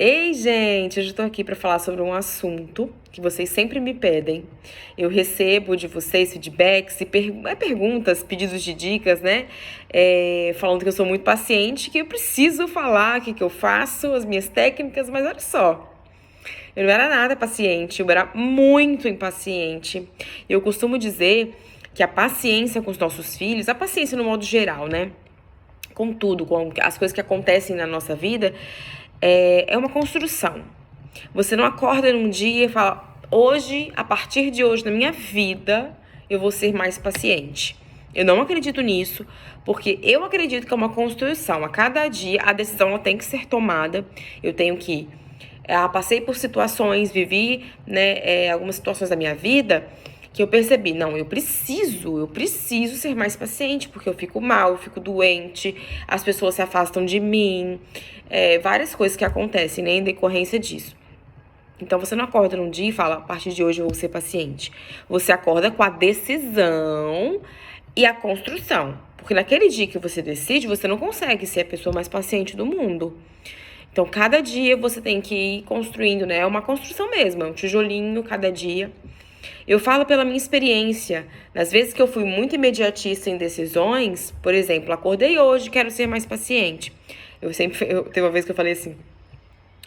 Ei, gente, hoje eu tô aqui para falar sobre um assunto que vocês sempre me pedem. Eu recebo de vocês feedbacks e perguntas, pedidos de dicas, né? Falando que eu sou muito paciente, que eu preciso falar o que eu faço, as minhas técnicas, mas olha só. Eu não era nada paciente, eu era muito impaciente. Eu costumo dizer que a paciência com os nossos filhos, a paciência no modo geral, né? Com tudo, com as coisas que acontecem na nossa vida, é uma construção. Você não acorda num dia e fala, hoje, a partir de hoje, na minha vida, eu vou ser mais paciente. Eu não acredito nisso, porque eu acredito que é uma construção. A cada dia, a decisão ela tem que ser tomada. Eu tenho que... passei por situações, vivi, né, algumas situações da minha vida que eu percebi, não, eu preciso ser mais paciente, porque eu fico mal, eu fico doente, as pessoas se afastam de mim, várias coisas que acontecem, né, em decorrência disso. Então, você não acorda num dia e fala, a partir de hoje eu vou ser paciente. Você acorda com a decisão e a construção. Porque naquele dia que você decide, você não consegue ser a pessoa mais paciente do mundo. Então, cada dia você tem que ir construindo, né? É uma construção mesmo, é um tijolinho cada dia. Eu falo pela minha experiência. Nas vezes que eu fui muito imediatista em decisões, por exemplo, acordei hoje, quero ser mais paciente. Teve uma vez que eu falei assim,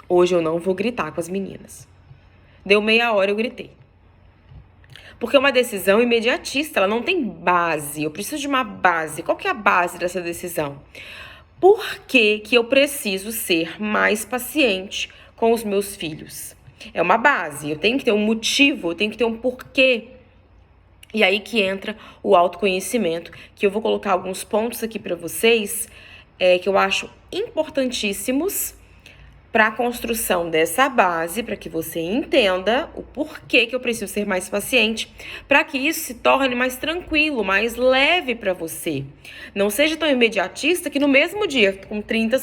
hoje eu não vou gritar com as meninas. Deu meia hora, eu gritei. Porque é uma decisão imediatista, ela não tem base. Eu preciso de uma base. Qual que é a base dessa decisão? Por que eu preciso ser mais paciente com os meus filhos? É uma base, eu tenho que ter um motivo, eu tenho que ter um porquê. E aí que entra o autoconhecimento, que eu vou colocar alguns pontos aqui para vocês, que eu acho importantíssimos para a construção dessa base, para que você entenda o porquê que eu preciso ser mais paciente, para que isso se torne mais tranquilo, mais leve para você. Não seja tão imediatista que no mesmo dia, com 30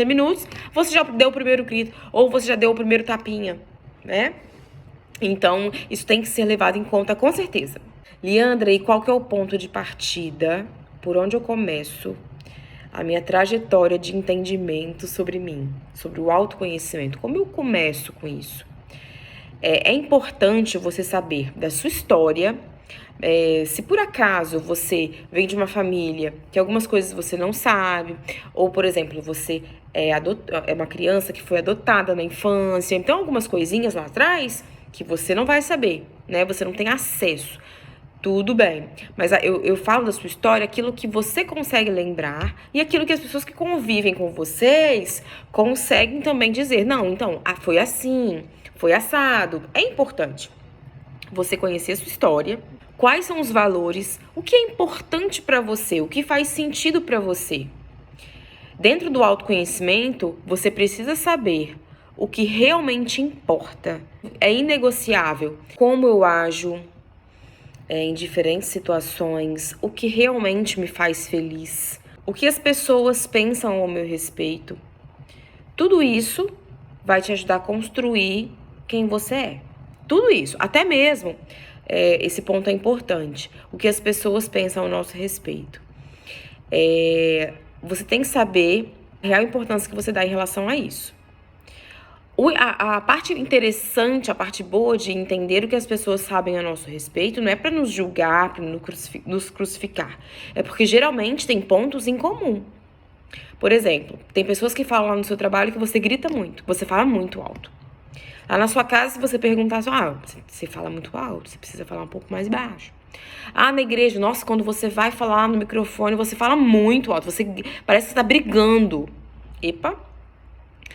minutos, você já deu o primeiro grito, ou você já deu o primeiro tapinha, né? Então, isso tem que ser levado em conta com certeza. Leandra, e qual que é o ponto de partida? Por onde eu começo a minha trajetória de entendimento sobre mim, sobre o autoconhecimento? Como eu começo com isso? É importante você saber da sua história. Se por acaso você vem de uma família que algumas coisas você não sabe, ou, por exemplo, você é uma criança que foi adotada na infância, então algumas coisinhas lá atrás que você não vai saber, né? Você não tem acesso. Tudo bem, mas eu falo da sua história aquilo que você consegue lembrar e aquilo que as pessoas que convivem com vocês conseguem também dizer. Não, então, foi assim, foi assado. É importante você conhecer a sua história, quais são os valores, o que é importante para você, o que faz sentido para você. Dentro do autoconhecimento, você precisa saber o que realmente importa. É inegociável como eu ajo em diferentes situações, o que realmente me faz feliz, o que as pessoas pensam ao meu respeito. Tudo isso vai te ajudar a construir quem você é. Tudo isso, até mesmo, esse ponto é importante, o que as pessoas pensam ao nosso respeito. Você tem que saber a real importância que você dá em relação a isso. A parte interessante, a parte boa de entender o que as pessoas sabem a nosso respeito não é para nos julgar, para nos crucificar. É porque geralmente tem pontos em comum. Por exemplo, tem pessoas que falam lá no seu trabalho que você grita muito, você fala muito alto. Lá na sua casa, se você perguntar assim, você fala muito alto, você precisa falar um pouco mais baixo. Na igreja, nossa, quando você vai falar no microfone, você fala muito alto, parece que você tá brigando. Epa!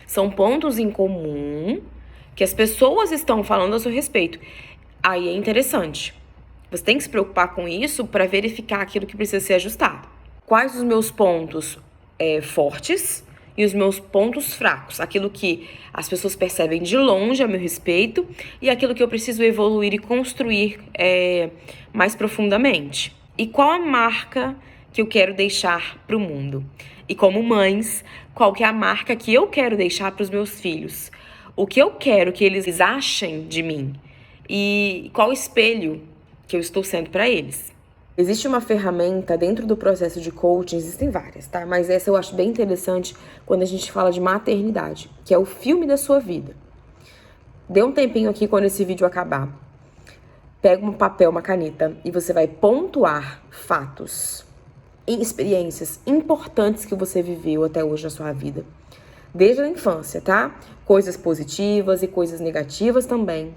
São pontos em comum que as pessoas estão falando a seu respeito. Aí é interessante. Você tem que se preocupar com isso para verificar aquilo que precisa ser ajustado. Quais os meus pontos fortes e os meus pontos fracos? Aquilo que as pessoas percebem de longe a meu respeito e aquilo que eu preciso evoluir e construir mais profundamente. E qual a marca que eu quero deixar para o mundo? E como mães, qual que é a marca que eu quero deixar para os meus filhos? O que eu quero que eles achem de mim? E qual espelho que eu estou sendo para eles? Existe uma ferramenta dentro do processo de coaching, existem várias, tá? Mas essa eu acho bem interessante quando a gente fala de maternidade, que é o filme da sua vida. Dê um tempinho aqui quando esse vídeo acabar. Pega um papel, uma caneta e você vai pontuar fatos e experiências importantes que você viveu até hoje na sua vida. Desde a infância, tá? Coisas positivas e coisas negativas também.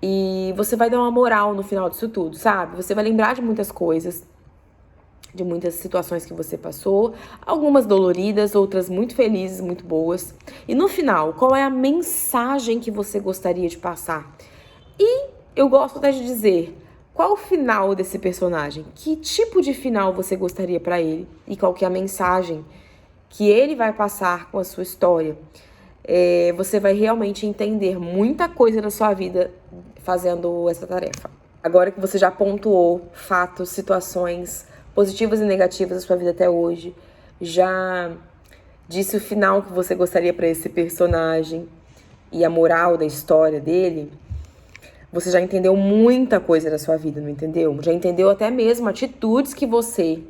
E você vai dar uma moral no final disso tudo, sabe? Você vai lembrar de muitas coisas, de muitas situações que você passou, algumas doloridas, outras muito felizes, muito boas. E no final, qual é a mensagem que você gostaria de passar? E eu gosto até de dizer, qual o final desse personagem? Que tipo de final você gostaria para ele? E qual que é a mensagem que ele vai passar com a sua história? Você vai realmente entender muita coisa da sua vida fazendo essa tarefa. Agora que você já pontuou fatos, situações positivas e negativas da sua vida até hoje, já disse o final que você gostaria para esse personagem e a moral da história dele, você já entendeu muita coisa da sua vida, não entendeu? Já entendeu até mesmo atitudes que você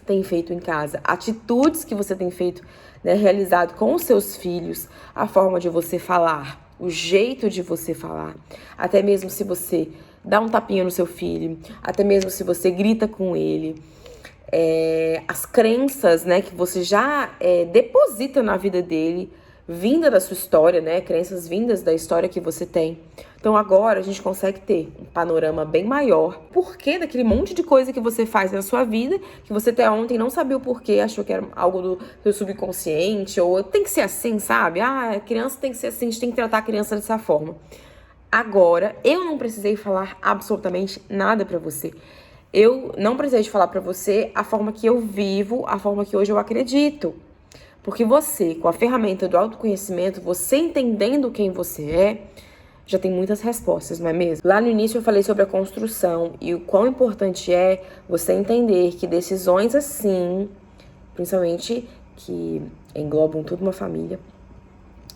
tem feito em casa, atitudes que você tem feito, né, realizado com os seus filhos, a forma de você falar, o jeito de você falar, até mesmo se você dá um tapinha no seu filho, até mesmo se você grita com ele, as crenças, né, que você já deposita na vida dele, vinda da sua história, né, crenças vindas da história que você tem. Então agora a gente consegue ter um panorama bem maior. Porquê daquele monte de coisa que você faz na sua vida, que você até ontem não sabia o porquê, achou que era algo do seu subconsciente, ou tem que ser assim, sabe? Ah, criança tem que ser assim, a gente tem que tratar a criança dessa forma. Agora, eu não precisei falar absolutamente nada pra você. Eu não precisei falar pra você a forma que eu vivo, a forma que hoje eu acredito. Porque você, com a ferramenta do autoconhecimento, você entendendo quem você é, já tem muitas respostas, não é mesmo? Lá no início eu falei sobre a construção e o quão importante é você entender que decisões assim, principalmente que englobam toda uma família,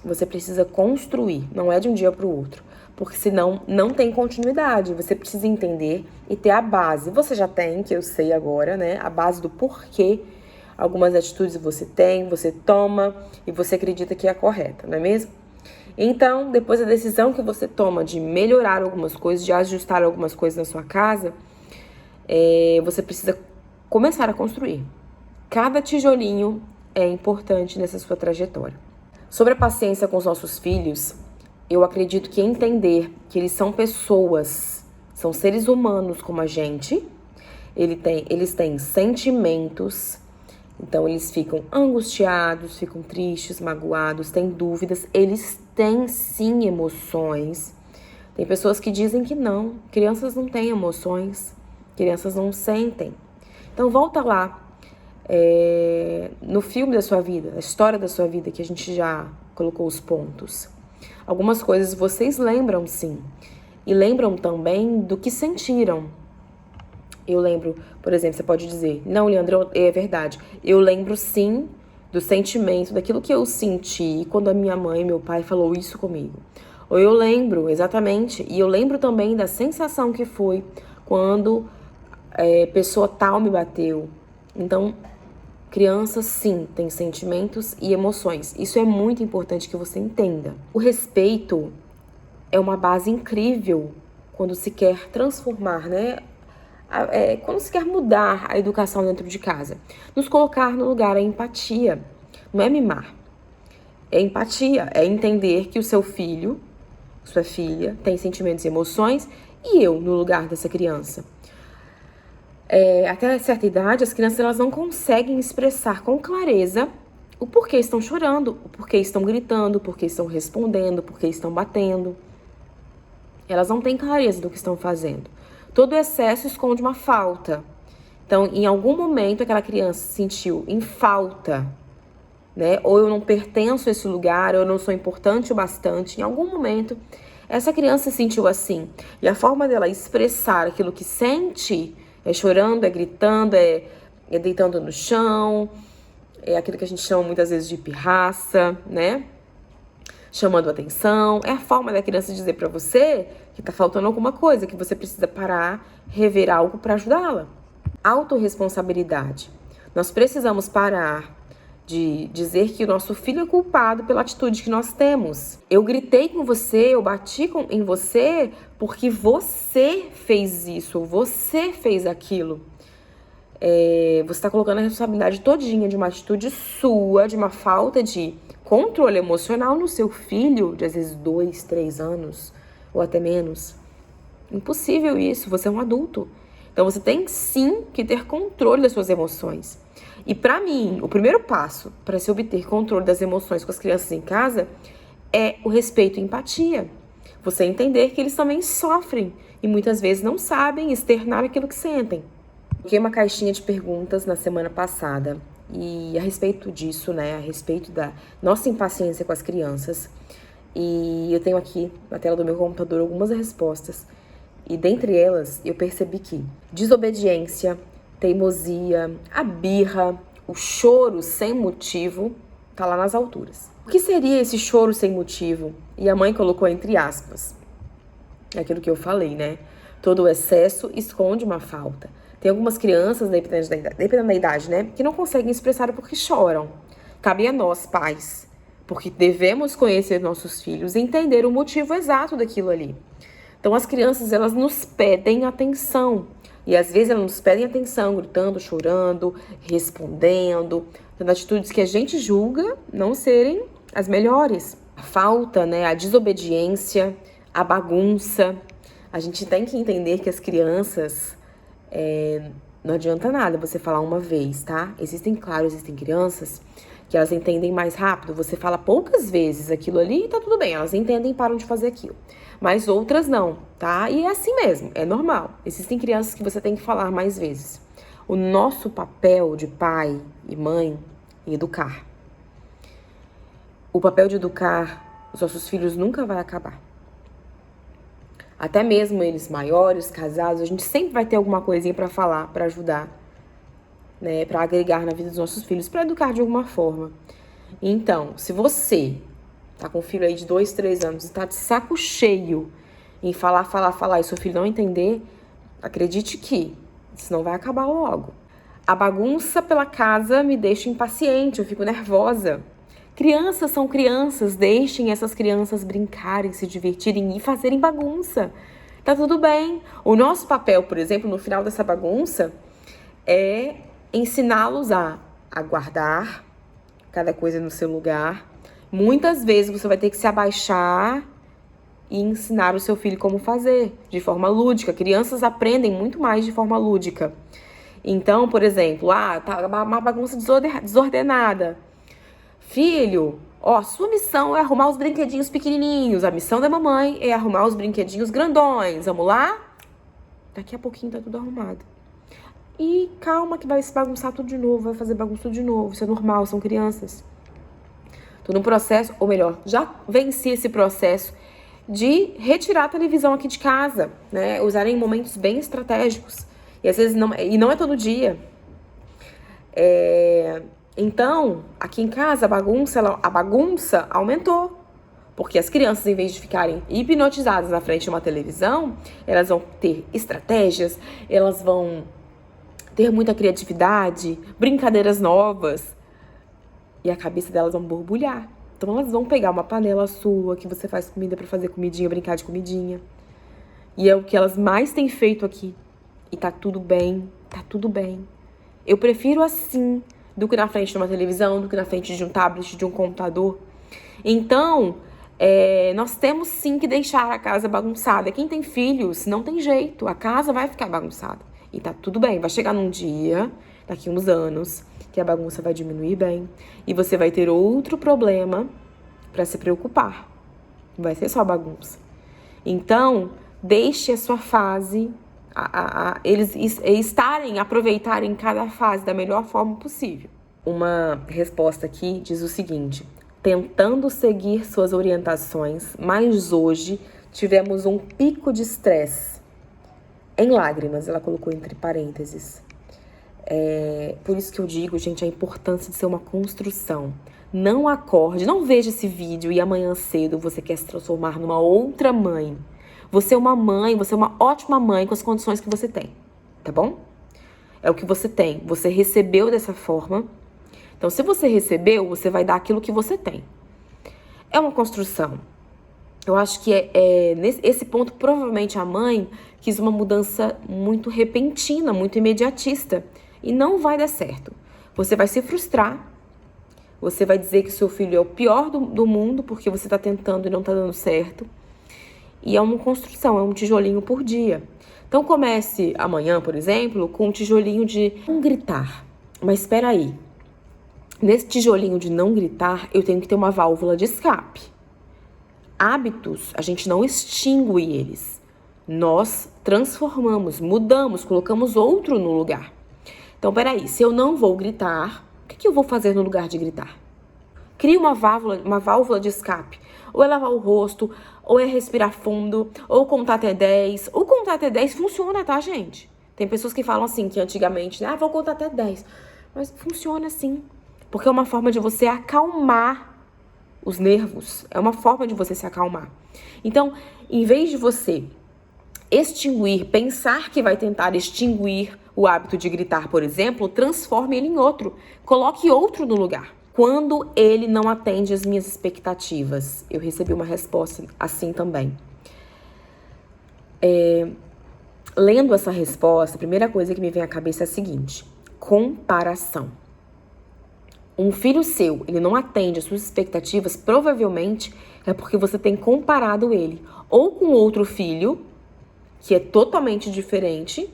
você precisa construir, não é de um dia para o outro. Porque senão não tem continuidade. Você precisa entender e ter a base. Você já tem, que eu sei agora, né? A base do porquê algumas atitudes você toma e você acredita que é a correta, não é mesmo? Então, depois da decisão que você toma de melhorar algumas coisas, de ajustar algumas coisas na sua casa, você precisa começar a construir. Cada tijolinho é importante nessa sua trajetória. Sobre a paciência com os nossos filhos, eu acredito que entender que eles são pessoas, são seres humanos como a gente, eles têm sentimentos. Então, eles ficam angustiados, ficam tristes, magoados, têm dúvidas. Eles têm, sim, emoções. Tem pessoas que dizem que não. Crianças não têm emoções. Crianças não sentem. Então, volta lá. No filme da sua vida, na história da sua vida, que a gente já colocou os pontos. Algumas coisas vocês lembram, sim. E lembram também do que sentiram. Eu lembro, por exemplo, você pode dizer, não, Leandro, é verdade. Eu lembro, sim, do sentimento, daquilo que eu senti quando a minha mãe e meu pai falou isso comigo. Ou eu lembro, exatamente, e eu lembro também da sensação que foi quando pessoa tal me bateu. Então, crianças, sim, têm sentimentos e emoções. Isso é muito importante que você entenda. O respeito é uma base incrível quando se quer transformar, né? Quando se quer mudar a educação dentro de casa. Nos colocar no lugar, a empatia. Não é mimar. É empatia, é entender que o seu filho, sua filha, tem sentimentos e emoções e eu no lugar dessa criança. Até certa idade, as crianças elas não conseguem expressar com clareza o porquê estão chorando, o porquê estão gritando, o porquê estão respondendo, o porquê estão batendo. Elas não têm clareza do que estão fazendo. Todo excesso esconde uma falta. Então, em algum momento, aquela criança se sentiu em falta, né? Ou eu não pertenço a esse lugar, ou eu não sou importante o bastante. Em algum momento, essa criança se sentiu assim. E a forma dela expressar aquilo que sente é chorando, é gritando, é deitando no chão, é aquilo que a gente chama muitas vezes de pirraça, né? chamando atenção. É a forma da criança dizer para você que tá faltando alguma coisa, que você precisa parar, rever algo para ajudá-la. Autorresponsabilidade. Nós precisamos parar de dizer que o nosso filho é culpado pela atitude que nós temos. Eu gritei com você, eu bati em você porque você fez isso, ou você fez aquilo. Você está colocando a responsabilidade todinha de uma atitude sua, de uma falta de controle emocional no seu filho, de às vezes 2, 3 anos, ou até menos. Impossível isso, você é um adulto. Então você tem sim que ter controle das suas emoções. E para mim, o primeiro passo para se obter controle das emoções com as crianças em casa é o respeito e empatia. Você entender que eles também sofrem e muitas vezes não sabem externar aquilo que sentem. Coloquei uma caixinha de perguntas na semana passada e a respeito disso, né, a respeito da nossa impaciência com as crianças. E eu tenho aqui na tela do meu computador algumas respostas. E dentre elas, eu percebi que desobediência, teimosia, a birra, o choro sem motivo, tá lá nas alturas. O que seria esse choro sem motivo? E a mãe colocou entre aspas. É aquilo que eu falei, né? Todo o excesso esconde uma falta. Tem algumas crianças, dependendo da idade, né, que não conseguem expressar porque choram. Cabe a nós, pais, porque devemos conhecer nossos filhos e entender o motivo exato daquilo ali. Então, as crianças, elas nos pedem atenção. E, às vezes, elas nos pedem atenção, gritando, chorando, respondendo, tendo atitudes que a gente julga não serem as melhores. A falta, né, a desobediência, a bagunça. A gente tem que entender que as crianças... não adianta nada você falar uma vez, tá? Existem crianças que elas entendem mais rápido. Você fala poucas vezes aquilo ali e tá tudo bem. Elas entendem e param de fazer aquilo. Mas outras não, tá? E é assim mesmo, é normal. Existem crianças que você tem que falar mais vezes. O nosso papel de pai e mãe é educar. O papel de educar os nossos filhos nunca vai acabar. Até mesmo eles maiores, casados, a gente sempre vai ter alguma coisinha para falar, para ajudar, né? Para agregar na vida dos nossos filhos, para educar de alguma forma. Então, se você tá com um filho aí de 2, 3 anos e tá de saco cheio em falar e seu filho não entender, acredite que isso não vai acabar logo. A bagunça pela casa me deixa impaciente, eu fico nervosa. Crianças são crianças, deixem essas crianças brincarem, se divertirem e fazerem bagunça. Tá tudo bem. O nosso papel, por exemplo, no final dessa bagunça, é ensiná-los a guardar cada coisa no seu lugar. Muitas vezes você vai ter que se abaixar e ensinar o seu filho como fazer, de forma lúdica. Crianças aprendem muito mais de forma lúdica. Então, por exemplo, tá uma bagunça desordenada. Filho, sua missão é arrumar os brinquedinhos pequenininhos. A missão da mamãe é arrumar os brinquedinhos grandões. Vamos lá? Daqui a pouquinho tá tudo arrumado. E calma que vai se bagunçar tudo de novo, vai fazer bagunça tudo de novo. Isso é normal, são crianças. Tô no processo, ou melhor, já venci esse processo de retirar a televisão aqui de casa, né? Usar em momentos bem estratégicos. E às vezes não é todo dia. Então, aqui em casa, a bagunça aumentou. Porque as crianças, em vez de ficarem hipnotizadas na frente de uma televisão, elas vão ter estratégias, elas vão ter muita criatividade, brincadeiras novas. E a cabeça delas vão borbulhar. Então, elas vão pegar uma panela sua, que você faz comida pra fazer comidinha, brincar de comidinha. E é o que elas mais têm feito aqui. E tá tudo bem, tá tudo bem. Eu prefiro assim, do que na frente de uma televisão, do que na frente de um tablet, de um computador. Então, nós temos sim que deixar a casa bagunçada. Quem tem filhos, não tem jeito, a casa vai ficar bagunçada. E tá tudo bem, vai chegar num dia, daqui uns anos, que a bagunça vai diminuir bem. E você vai ter outro problema para se preocupar. Não vai ser só bagunça. Então, deixe a sua fase, eles aproveitarem cada fase da melhor forma possível. Uma resposta aqui diz o seguinte: tentando seguir suas orientações, mas hoje tivemos um pico de estresse. Em lágrimas, ela colocou entre parênteses. Por isso que eu digo, gente, a importância de ser uma construção. Não acorde, não veja esse vídeo e amanhã cedo você quer se transformar numa outra mãe. Você é uma mãe, você é uma ótima mãe com as condições que você tem, tá bom? É o que você tem, você recebeu dessa forma. Então, se você recebeu, você vai dar aquilo que você tem. É uma construção. Eu acho que nesse ponto, provavelmente a mãe quis uma mudança muito repentina, muito imediatista. E não vai dar certo. Você vai se frustrar. Você vai dizer que seu filho é o pior do mundo porque você está tentando e não está dando certo. E é uma construção, é um tijolinho por dia. Então comece amanhã, por exemplo, com um tijolinho de não gritar. Mas espera aí. Nesse tijolinho de não gritar, eu tenho que ter uma válvula de escape. Hábitos, a gente não extingue eles. Nós transformamos, mudamos, colocamos outro no lugar. Então, peraí, se eu não vou gritar, o que eu vou fazer no lugar de gritar? Crie uma válvula de escape. Ou é lavar o rosto, ou é respirar fundo, ou contar até 10. O contar até 10 funciona, tá, gente? Tem pessoas que falam assim, que antigamente, vou contar até 10. Mas funciona sim. Porque é uma forma de você acalmar os nervos. É uma forma de você se acalmar. Então, em vez de você extinguir, pensar que vai tentar extinguir o hábito de gritar, por exemplo, transforme ele em outro. Coloque outro no lugar. Quando ele não atende às minhas expectativas, eu recebi uma resposta assim também. Lendo essa resposta, a primeira coisa que me vem à cabeça é a seguinte: comparação. Um filho seu, ele não atende às suas expectativas, provavelmente é porque você tem comparado ele ou com outro filho, que é totalmente diferente,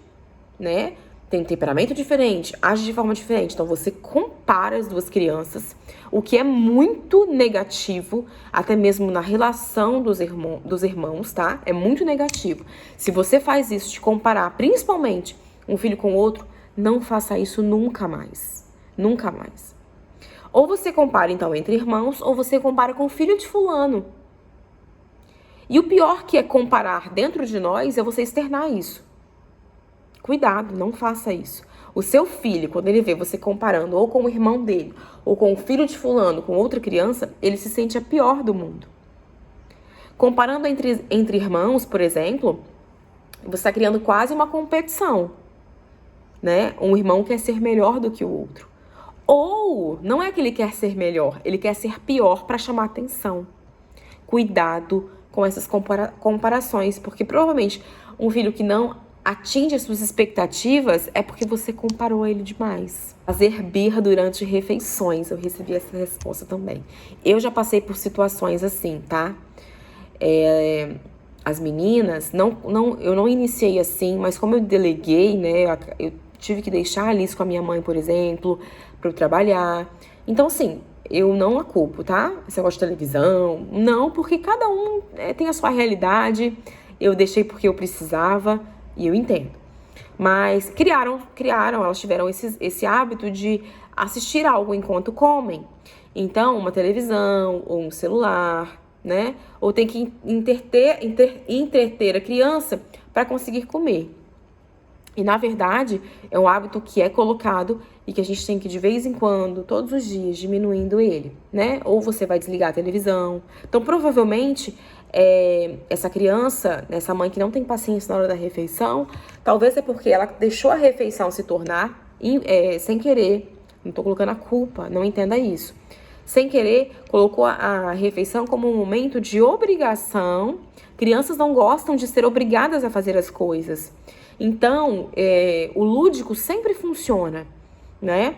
né? Tem um temperamento diferente, age de forma diferente. Então, você compara as duas crianças, o que é muito negativo, até mesmo na relação dos irmãos, tá? É muito negativo. Se você faz isso, de comparar, principalmente um filho com o outro, não faça isso nunca mais. Nunca mais. Ou você compara, então, entre irmãos, ou você compara com o filho de fulano. E o pior que é comparar dentro de nós é você externar isso. Cuidado, não faça isso. O seu filho, quando ele vê você comparando ou com o irmão dele, ou com o filho de fulano, com outra criança, ele se sente a pior do mundo. Comparando entre irmãos, por exemplo, você está criando quase uma competição, né? Um irmão quer ser melhor do que o outro. Ou, não é que ele quer ser melhor, ele quer ser pior para chamar atenção. Cuidado com essas comparações, porque provavelmente um filho que não atinge as suas expectativas é porque você comparou ele demais. Fazer birra durante refeições, eu recebi essa resposta também. Eu já passei por situações assim, tá? As meninas, eu não iniciei assim, mas como eu deleguei, né? Eu tive que deixar a Alice com a minha mãe, por exemplo, para eu trabalhar. Então, assim, eu não a culpo, tá? Esse negócio de televisão, não, porque cada um tem a sua realidade. Eu deixei porque eu precisava e eu entendo. Mas criaram, elas tiveram esse hábito de assistir algo enquanto comem. Então, uma televisão ou um celular, né? Ou tem que entreter a criança para conseguir comer. E, na verdade, é um hábito que é colocado e que a gente tem que, de vez em quando, todos os dias, diminuindo ele, né? Ou você vai desligar a televisão. Então, provavelmente, essa criança, essa mãe que não tem paciência na hora da refeição, talvez é porque ela deixou a refeição se tornar, sem querer, não tô colocando a culpa, não entenda isso. Sem querer, colocou a refeição como um momento de obrigação. Crianças não gostam de ser obrigadas a fazer as coisas. Então, o lúdico sempre funciona, né?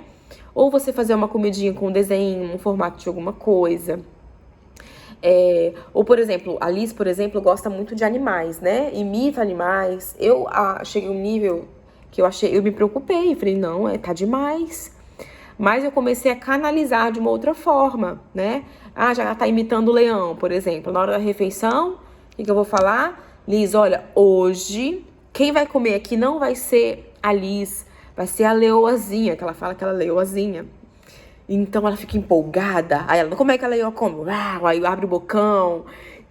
Ou você fazer uma comidinha com desenho, um formato de alguma coisa. Ou, por exemplo, a Alice, por exemplo, gosta muito de animais, né? Imita animais. Eu cheguei a um nível que eu me preocupei. Falei, não, tá demais. Mas eu comecei a canalizar de uma outra forma, né? Já tá imitando o leão, por exemplo. Na hora da refeição, o que eu vou falar? Liz, olha, hoje quem vai comer aqui não vai ser a Liz, vai ser a leoazinha, que ela fala que ela é leoazinha. Então ela fica empolgada. Aí ela, como é que a leoa come? Aí abre o bocão.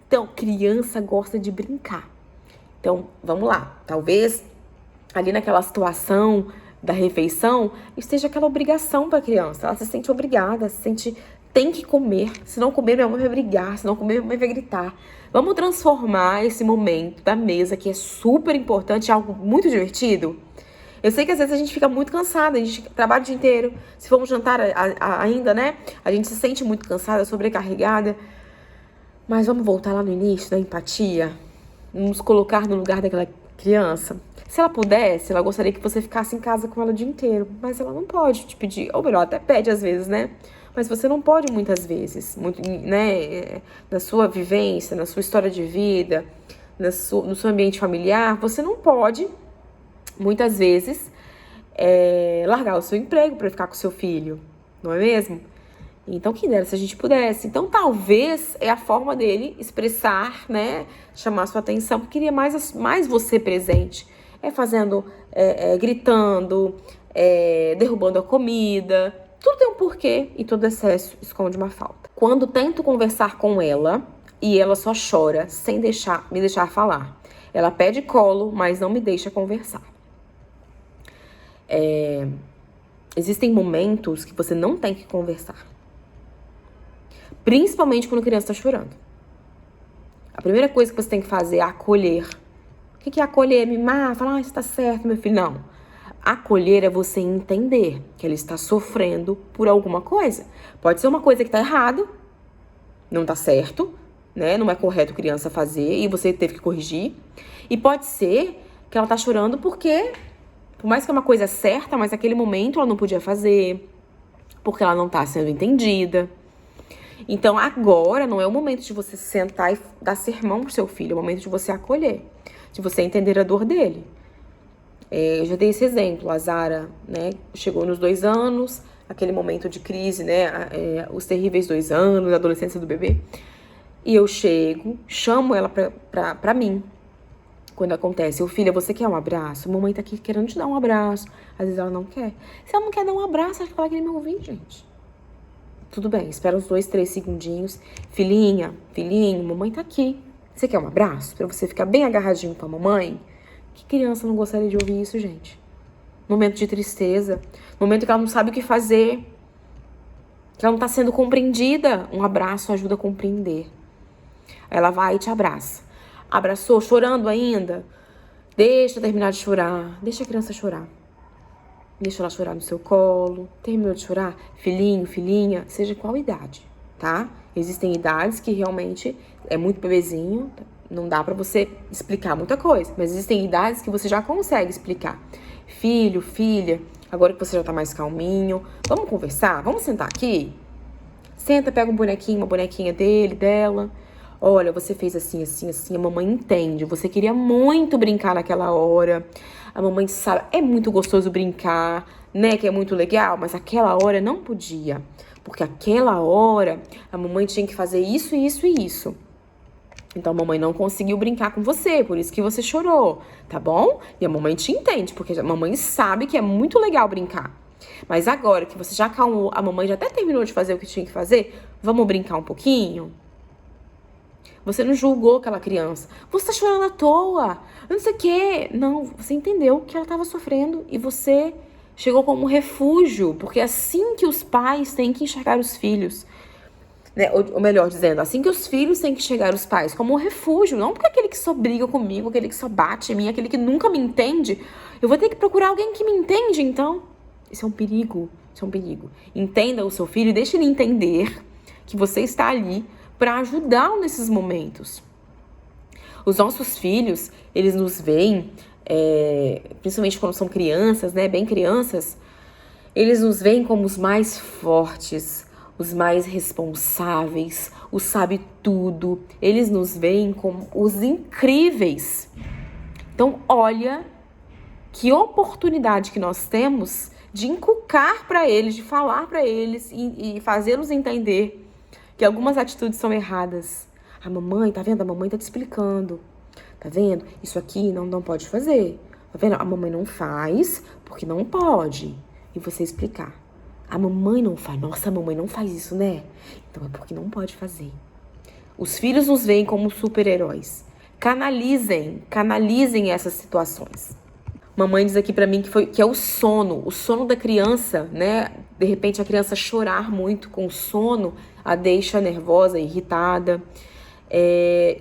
Então, criança gosta de brincar. Então, vamos lá. Talvez ali naquela situação da refeição esteja aquela obrigação para a criança. Ela se sente obrigada, se sente tem que comer. Se não comer, minha mãe vai brigar. Se não comer, minha mãe vai gritar. Vamos transformar esse momento da mesa, que é super importante, em algo muito divertido. Eu sei que às vezes a gente fica muito cansada, a gente trabalha o dia inteiro. Se formos jantar ainda, né? A gente se sente muito cansada, sobrecarregada. Mas vamos voltar lá no início da empatia. Nos colocar no lugar daquela criança. Se ela pudesse, ela gostaria que você ficasse em casa com ela o dia inteiro. Mas ela não pode te pedir. Ou melhor, até pede às vezes, né? Mas você não pode muitas vezes, né? Na sua vivência, na sua história de vida, no seu ambiente familiar, você não pode, muitas vezes, largar o seu emprego para ficar com o seu filho, não é mesmo? Então, quem dera se a gente pudesse. Então, talvez é a forma dele expressar, né? Chamar sua atenção, porque queria mais você presente. Fazendo, gritando, derrubando a comida. Tudo tem um porquê e todo excesso esconde uma falta. Quando tento conversar com ela e ela só chora sem me deixar falar. Ela pede colo, mas não me deixa conversar. Existem momentos que você não tem que conversar. Principalmente quando a criança está chorando. A primeira coisa que você tem que fazer é acolher. O que é acolher? Mimar? Falar, isso tá certo, meu filho. Não. Acolher é você entender que ela está sofrendo por alguma coisa. Pode ser uma coisa que tá errado, não tá certo, né? Não é correto criança fazer e você teve que corrigir. E pode ser que ela tá chorando porque, por mais que é uma coisa certa, mas naquele momento ela não podia fazer, porque ela não tá sendo entendida. Então agora não é o momento de você sentar e dar sermão pro seu filho, é o momento de você acolher, de você entender a dor dele. Eu já dei esse exemplo, a Zara, né, chegou nos 2 anos, aquele momento de crise, né, os terríveis 2 anos, a adolescência do bebê. E eu chamo ela pra mim, quando acontece. Filha, você quer um abraço? Mamãe tá aqui querendo te dar um abraço. Às vezes ela não quer. Se ela não quer dar um abraço, acho que ela vai querer me ouvir, gente. Tudo bem, espera uns 2, 3 segundinhos. Filhinho, mamãe tá aqui. Você quer um abraço? Pra você ficar bem agarradinho com a mamãe? Que criança não gostaria de ouvir isso, gente? Momento de tristeza. Momento que ela não sabe o que fazer. Que ela não tá sendo compreendida. Um abraço ajuda a compreender. Ela vai e te abraça. Abraçou, chorando ainda? Deixa terminar de chorar. Deixa a criança chorar. Deixa ela chorar no seu colo. Terminou de chorar? Filhinho, filhinha, seja qual idade, tá? Existem idades que realmente é muito bebezinho, não dá pra você explicar muita coisa. Mas existem idades que você já consegue explicar. Filho, filha, agora que você já tá mais calminho, vamos conversar? Vamos sentar aqui? Senta, pega um bonequinho, uma bonequinha dela. Olha, você fez assim, assim, assim. A mamãe entende. Você queria muito brincar naquela hora. A mamãe sabe. É muito gostoso brincar, né? Que é muito legal. Mas aquela hora não podia. Porque aquela hora a mamãe tinha que fazer isso, isso e isso. Então a mamãe não conseguiu brincar com você. Por isso que você chorou, tá bom? E a mamãe te entende. Porque a mamãe sabe que é muito legal brincar. Mas agora que você já acalmou, a mamãe já até terminou de fazer o que tinha que fazer, vamos brincar um pouquinho? Você não julgou aquela criança. Você tá chorando à toa. Não sei o quê. Não, você entendeu que ela tava sofrendo e você chegou como um refúgio. Porque é assim que os pais têm que enxergar os filhos. Né? Ou melhor dizendo, assim que os filhos têm que enxergar os pais como um refúgio. Não porque aquele que só briga comigo, aquele que só bate em mim, aquele que nunca me entende. Eu vou ter que procurar alguém que me entende, então. Isso é um perigo. Isso é um perigo. Entenda o seu filho e deixe ele entender que você está ali para ajudá-lo nesses momentos. Os nossos filhos, eles nos veem, principalmente quando são crianças, né, bem crianças, eles nos veem como os mais fortes, os mais responsáveis, os sabe tudo. Eles nos veem como os incríveis. Então, olha que oportunidade que nós temos de inculcar para eles, de falar para eles e fazê-los entender que algumas atitudes são erradas. A mamãe, tá vendo? A mamãe tá te explicando. Tá vendo? Isso aqui não pode fazer. Tá vendo? A mamãe não faz porque não pode. E você explicar. A mamãe não faz. Nossa, a mamãe não faz isso, né? Então é porque não pode fazer. Os filhos nos veem como super-heróis. Canalizem essas situações. Mamãe diz aqui pra mim que é o sono da criança, né? De repente a criança chorar muito com sono a deixa nervosa, irritada.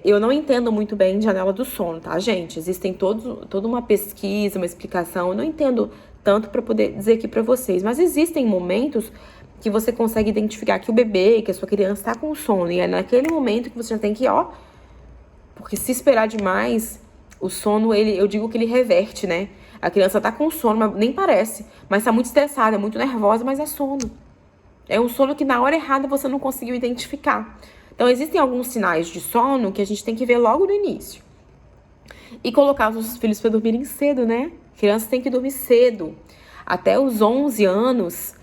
Eu não entendo muito bem janela do sono, tá, gente? Existem toda uma pesquisa, uma explicação. Eu não entendo tanto para poder dizer aqui para vocês, mas existem momentos que você consegue identificar que o bebê, que a sua criança está com sono, e é naquele momento que você já tem que, porque se esperar demais, o sono, eu digo que ele reverte, né? A criança tá com sono, mas nem parece, mas tá muito estressada, muito nervosa, mas é sono. É um sono que na hora errada você não conseguiu identificar. Então, existem alguns sinais de sono que a gente tem que ver logo no início. E colocar os nossos filhos para dormirem cedo, né? Crianças têm que dormir cedo. Até os 11 anos,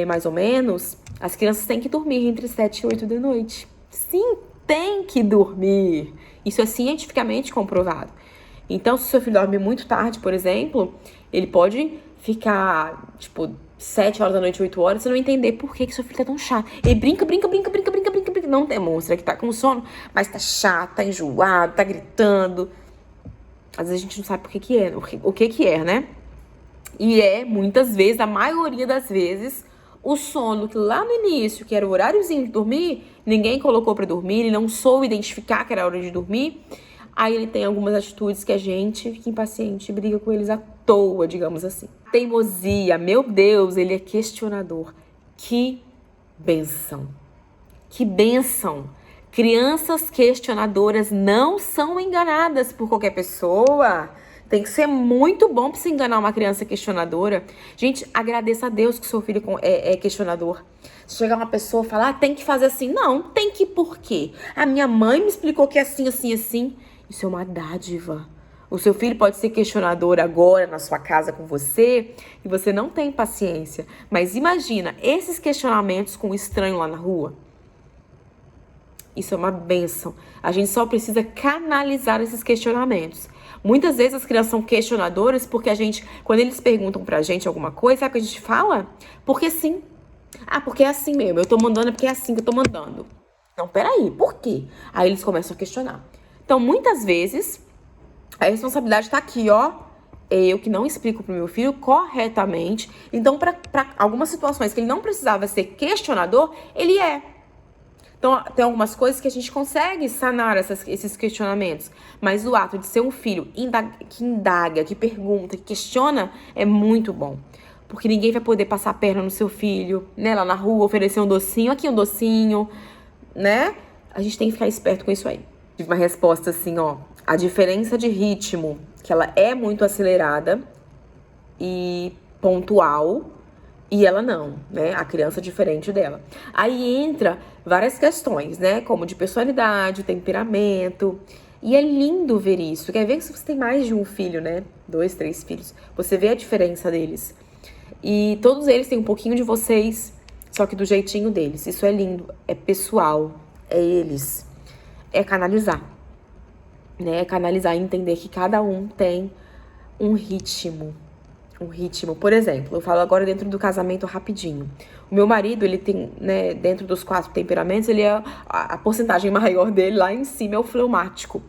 mais ou menos, as crianças têm que dormir entre 7 e 8 da noite. Sim, tem que dormir. Isso é cientificamente comprovado. Então, se o seu filho dorme muito tarde, por exemplo, ele pode ficar, 7 horas da noite, 8 horas, você não entender por que seu filho tá tão chato. Ele brinca, não demonstra que tá com sono, mas tá chato, tá enjoado, tá gritando. Às vezes a gente não sabe o que é, né? E muitas vezes, a maioria das vezes, o sono que lá no início, que era o horáriozinho de dormir, ninguém colocou pra dormir, ele não soube identificar que era a hora de dormir. Aí ele tem algumas atitudes que a gente fica impaciente, briga com eles à toa, digamos assim. Teimosia, meu Deus, ele é questionador. Que bênção. Que bênção. Crianças questionadoras não são enganadas por qualquer pessoa. Tem que ser muito bom pra se enganar uma criança questionadora. Gente, agradeça a Deus que seu filho é questionador. Se chegar uma pessoa e falar, tem que fazer assim. Não, tem que por quê? A minha mãe me explicou que é assim, assim, assim. Isso é uma dádiva. O seu filho pode ser questionador agora na sua casa com você e você não tem paciência. Mas imagina esses questionamentos com um estranho lá na rua. Isso é uma bênção. A gente só precisa canalizar esses questionamentos. Muitas vezes as crianças são questionadoras porque quando eles perguntam pra gente alguma coisa, sabe o que a gente fala? Porque sim. Porque é assim mesmo. Eu tô mandando porque é assim que eu tô mandando. Não, peraí, por quê? Aí eles começam a questionar. Então, muitas vezes, a responsabilidade tá aqui, É eu que não explico pro meu filho corretamente. Então, para algumas situações que ele não precisava ser questionador, ele é. Então, tem algumas coisas que a gente consegue sanar esses questionamentos. Mas o ato de ser um filho que indaga, que pergunta, que questiona, é muito bom. Porque ninguém vai poder passar a perna no seu filho, né? Lá na rua, oferecer um docinho, aqui um docinho, né? A gente tem que ficar esperto com isso aí. Tive uma resposta assim, a diferença de ritmo, que ela é muito acelerada e pontual, e ela não, né? A criança é diferente dela. Aí entra várias questões, né? Como de personalidade, temperamento. E é lindo ver isso. Quer ver que se você tem mais de um filho, né? 2, 3 filhos, você vê a diferença deles. E todos eles têm um pouquinho de vocês, só que do jeitinho deles. Isso é lindo, é pessoal, é eles. É canalizar, né? É canalizar e entender que cada um tem um ritmo. Por exemplo, eu falo agora dentro do casamento rapidinho. O meu marido, ele tem, né, dentro dos 4 temperamentos, ele é a porcentagem maior dele lá em cima é o fleumático.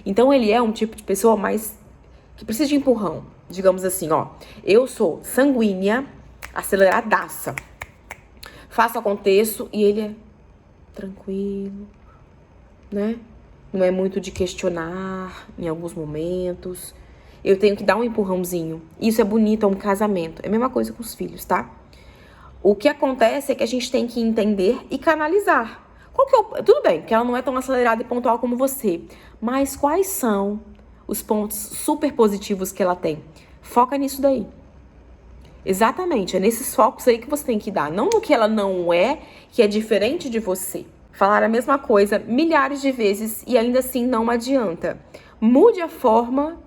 Então ele é um tipo de pessoa mais que precisa de empurrão. Digamos assim, eu sou sanguínea, aceleradaça. Faço aconteço e ele é tranquilo, né? Não é muito de questionar em alguns momentos. Eu tenho que dar um empurrãozinho. Isso é bonito, é um casamento. É a mesma coisa com os filhos, tá? O que acontece é que a gente tem que entender e canalizar. Tudo bem, que ela não é tão acelerada e pontual como você. Mas quais são os pontos super positivos que ela tem? Foca nisso daí. Exatamente, é nesses focos aí que você tem que dar. Não no que ela não é, que é diferente de você. Falar a mesma coisa milhares de vezes e ainda assim não adianta. Mude a forma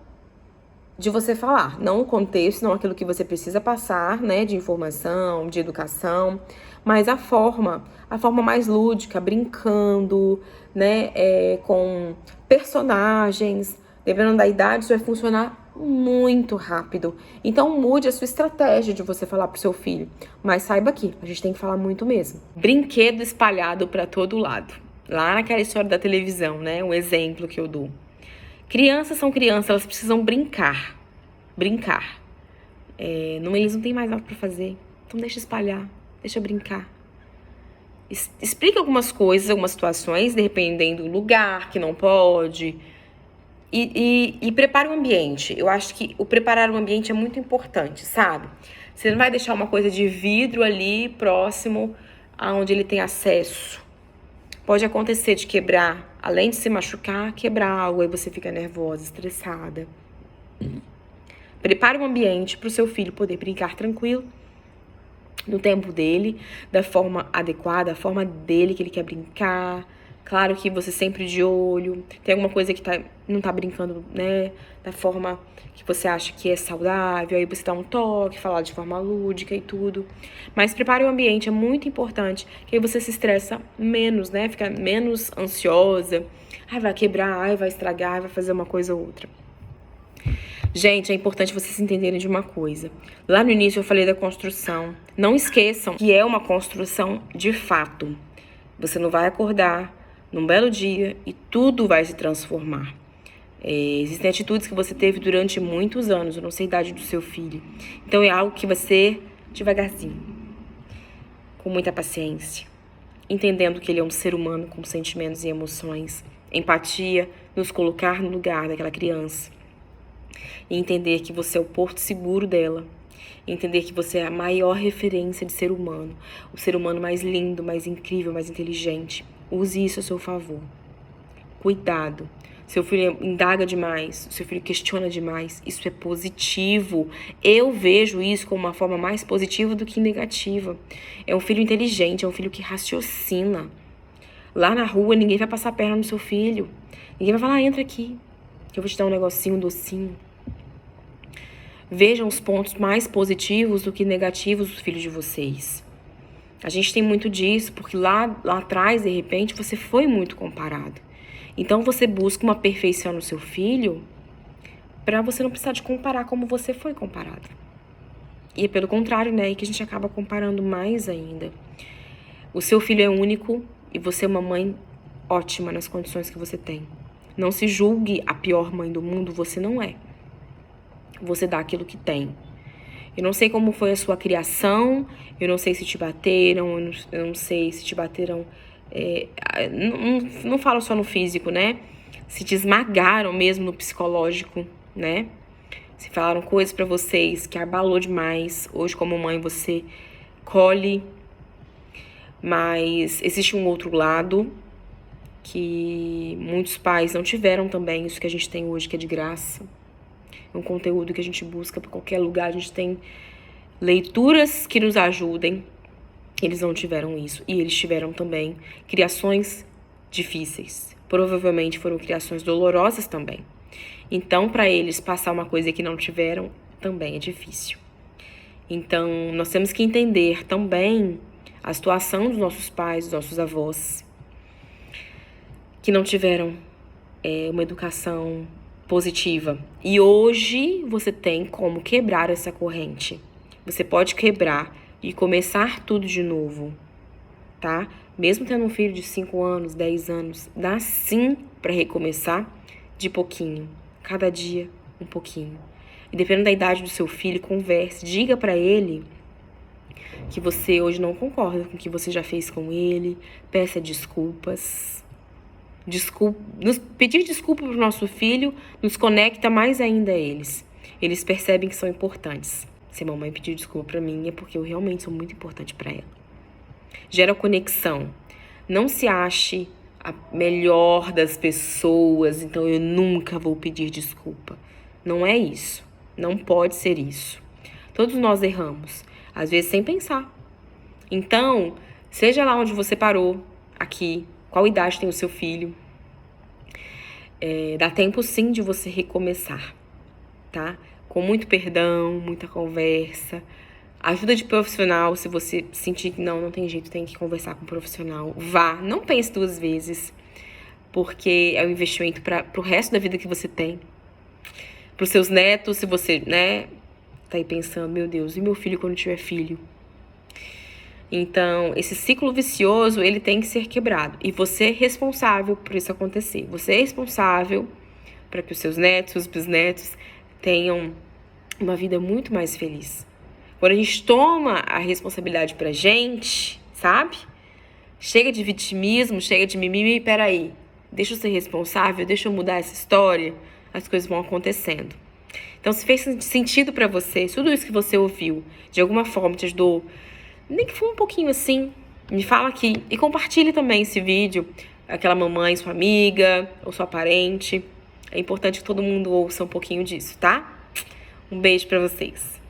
de você falar, não o contexto, não aquilo que você precisa passar, né, de informação, de educação, mas a forma mais lúdica, brincando, né, com personagens. Dependendo da idade, isso vai funcionar muito rápido. Então mude a sua estratégia de você falar pro seu filho. Mas saiba que a gente tem que falar muito mesmo. Brinquedo espalhado para todo lado. Lá naquela história da televisão, né? Um exemplo que eu dou. Crianças são crianças, elas precisam brincar. Eles não têm mais nada para fazer. Então deixa espalhar, deixa brincar. Explica algumas coisas, algumas situações, dependendo do lugar que não pode. E prepare o ambiente. Eu acho que o preparar o ambiente é muito importante, sabe? Você não vai deixar uma coisa de vidro ali próximo aonde ele tem acesso. Pode acontecer de quebrar, além de se machucar, quebrar algo, aí você fica nervosa, estressada. Prepare o ambiente para o seu filho poder brincar tranquilo, no tempo dele, da forma adequada, a forma dele que ele quer brincar. Claro que você sempre de olho, tem alguma coisa que não tá brincando, né, da forma que você acha que é saudável, aí você dá um toque, falar de forma lúdica e tudo. Mas prepare o ambiente, é muito importante, que aí você se estressa menos, né, fica menos ansiosa. Ai, vai quebrar, ai, vai estragar, vai fazer uma coisa ou outra. Gente, é importante vocês entenderem de uma coisa. Lá no início eu falei da construção. Não esqueçam que é uma construção de fato. Você não vai acordar num belo dia e tudo vai se transformar. Existem atitudes que você teve durante muitos anos, eu não sei a idade do seu filho. Então é algo que você, devagarzinho, com muita paciência, entendendo que ele é um ser humano com sentimentos e emoções, empatia, nos colocar no lugar daquela criança. E entender que você é o porto seguro dela. Entender que você é a maior referência de ser humano. O ser humano mais lindo, mais incrível, mais inteligente. Use isso a seu favor. Cuidado. Seu filho indaga demais, seu filho questiona demais. Isso é positivo. Eu vejo isso como uma forma mais positiva do que negativa. É um filho inteligente, é um filho que raciocina. Lá na rua, ninguém vai passar a perna no seu filho. Ninguém vai falar, entra aqui, que eu vou te dar um negocinho, um docinho. Vejam os pontos mais positivos do que negativos dos filhos de vocês. A gente tem muito disso, porque lá atrás, de repente, você foi muito comparado. Então, você busca uma perfeição no seu filho para você não precisar de comparar como você foi comparado. E é pelo contrário, né? Que a gente acaba comparando mais ainda. O seu filho é único e você é uma mãe ótima nas condições que você tem. Não se julgue a pior mãe do mundo, você não é. Você dá aquilo que tem. Eu não sei como foi a sua criação, eu não sei se te bateram, eu não sei se te bateram... não falo só no físico, né? Se te esmagaram mesmo no psicológico, né? Se falaram coisas pra vocês que abalou demais. Hoje, como mãe, você colhe. Mas existe um outro lado que muitos pais não tiveram também. Isso que a gente tem hoje, que é de graça. É um conteúdo que a gente busca por qualquer lugar. A gente tem leituras que nos ajudem. Eles não tiveram isso. E eles tiveram também criações difíceis. Provavelmente foram criações dolorosas também. Então, para eles passar uma coisa que não tiveram, também é difícil. Então, nós temos que entender também a situação dos nossos pais, dos nossos avós, que não tiveram uma educação positiva. E hoje você tem como quebrar essa corrente. Você pode quebrar e começar tudo de novo, tá? Mesmo tendo um filho de 5 anos, 10 anos, dá sim para recomeçar de pouquinho. Cada dia, um pouquinho. E dependendo da idade do seu filho, converse, diga para ele que você hoje não concorda com o que você já fez com ele, peça desculpas. Pedir desculpa pro nosso filho nos conecta mais ainda a eles. Eles percebem que são importantes. Se a mamãe pedir desculpa pra mim, é porque eu realmente sou muito importante pra ela. Gera conexão. Não se ache a melhor das pessoas, então eu nunca vou pedir desculpa. Não é isso. Não pode ser isso. Todos nós erramos, às vezes sem pensar. Então, seja lá onde você parou, aqui, qual idade tem o seu filho, dá tempo sim de você recomeçar, tá? Com muito perdão, muita conversa, ajuda de profissional. Se você sentir que não tem jeito, tem que conversar com um profissional, vá, não pense 2 vezes, porque é um investimento para o resto da vida que você tem. Para os seus netos, se você, né, tá aí pensando, meu Deus, e meu filho quando tiver filho? Então, esse ciclo vicioso, ele tem que ser quebrado. E você é responsável por isso acontecer. Você é responsável para que os seus netos, os bisnetos, tenham uma vida muito mais feliz. Quando a gente toma a responsabilidade pra gente, sabe? Chega de vitimismo, chega de mimimi, peraí. Deixa eu ser responsável, deixa eu mudar essa história, as coisas vão acontecendo. Então, se fez sentido pra você, se tudo isso que você ouviu, de alguma forma te ajudou, nem que for um pouquinho assim, me fala aqui. E compartilhe também esse vídeo, aquela mamãe, sua amiga ou sua parente. É importante que todo mundo ouça um pouquinho disso, tá? Um beijo pra vocês.